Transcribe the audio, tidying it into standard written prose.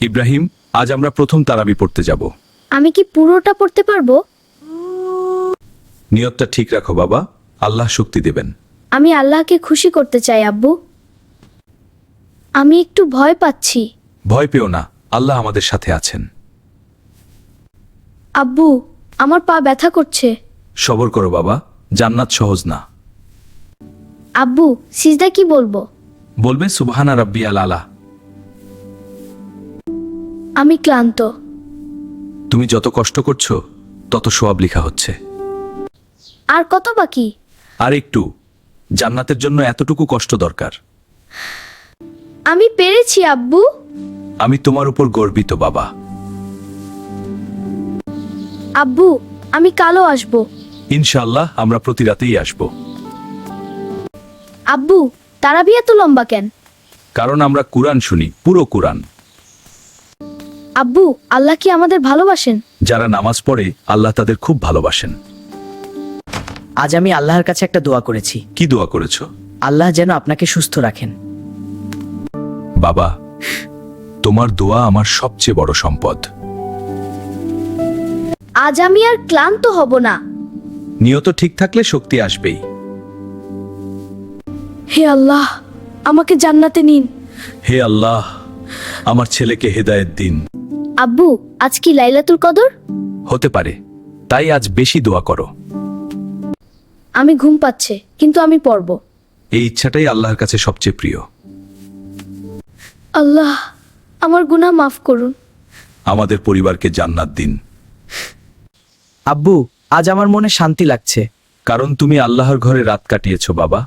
ইব্রাহিম, আজ আমরা প্রথম তারাবি পড়তে যাব। আমি কি পুরোটা পড়তে পারবো? নিয়তটা ঠিক রাখো বাবা, আল্লাহ শক্তি দেবেন। আমি আল্লাহকে খুশি করতে চাই আব্বু। আমি একটু ভয় পাচ্ছি। ভয় পেও না, আল্লাহ আমাদের সাথে আছেন। আব্বু, আমার পা ব্যথা করছে। সবর করো বাবা, জান্নাত সহজ না। আব্বু, সিজদা কি বলবো? বলবে সুবহানা রাব্বিয়াল আলা। আমি ক্লান্ত। তুমি যত কষ্ট করছো তত সওয়াব লেখা হচ্ছে। আর কত বাকি? আর একটু, জান্নাতের জন্য এতটুকু কষ্ট দরকার। আমি পেরেছি আব্বু। আমি তোমার উপর গর্বিত বাবা। আব্বু, আমি কালও আসবো। ইনশাআল্লাহ আমরা প্রতি রাতেই আসব। আব্বু, তারাবি এত লম্বা কেন? কারণ আমরা কুরআন শুনি, পুরো কুরআন। আব্বু, আল্লাহ কি আমাদের ভালোবাসেন? যারা নামাজ পড়ে আল্লাহ তাদের খুব ভালোবাসেন। আজ আমি আল্লাহর কাছে একটা দোয়া করেছি। কি দোয়া করেছো? আল্লাহ যেন আপনাকে সুস্থ রাখেন। বাবা, তোমার দোয়া আমার সবচেয়ে বড় সম্পদ। আজ আমি আর ক্লান্ত হব না। নিয়ত ঠিক থাকলে শক্তি আসবেই। হে আল্লাহ, আমাকে জান্নাতে নিন। হে আল্লাহ, আমার ছেলেকে হেদায়েত দিন। আব্বু, আজ কি লাইলাতুল কদর? হতে পারে, তাই আজ বেশি দোয়া করো। আমি ঘুম পাচ্ছে, কিন্তু আমি পড়ব। এই ইচ্ছাটাই আল্লাহর কাছে সবচেয়ে প্রিয়। আল্লাহ, আমার গুনাহ মাফ করুন। আমাদের পরিবারকে জান্নাত দিন। আব্বু, আজ আমার মনে শান্তি লাগছে। কারণ তুমি আল্লাহর ঘরে রাত কাটিয়েছো বাবা।